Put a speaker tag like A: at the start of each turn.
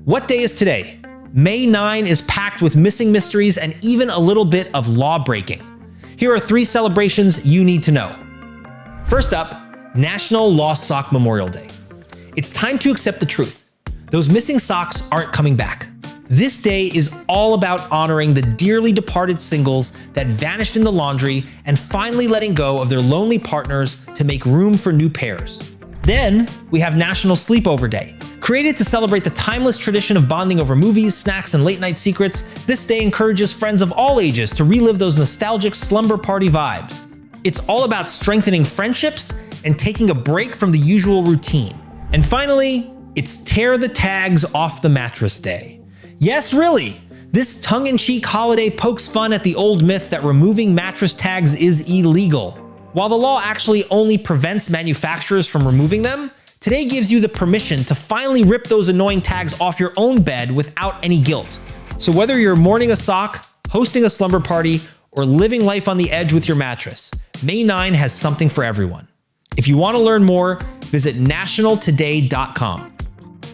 A: What day is today? May 9 is packed with missing mysteries and even a little bit of law breaking. Here are 3 celebrations you need to know. First up, National Lost Sock Memorial Day. It's time to accept the truth. Those missing socks aren't coming back. This day is all about honoring the dearly departed singles that vanished in the laundry and finally letting go of their lonely partners to make room for new pairs. Then we have National Sleepover Day. Created to celebrate the timeless tradition of bonding over movies, snacks, and late-night secrets, this day encourages friends of all ages to relive those nostalgic slumber party vibes. It's all about strengthening friendships and taking a break from the usual routine. And finally, it's Tear the Tags Off the Mattress Day. Yes, really! This tongue-in-cheek holiday pokes fun at the old myth that removing mattress tags is illegal. While the law actually only prevents manufacturers from removing them, today gives you the permission to finally rip those annoying tags off your own bed without any guilt. So whether you're mourning a sock, hosting a slumber party, or living life on the edge with your mattress, May 9 has something for everyone. If you want to learn more, visit nationaltoday.com.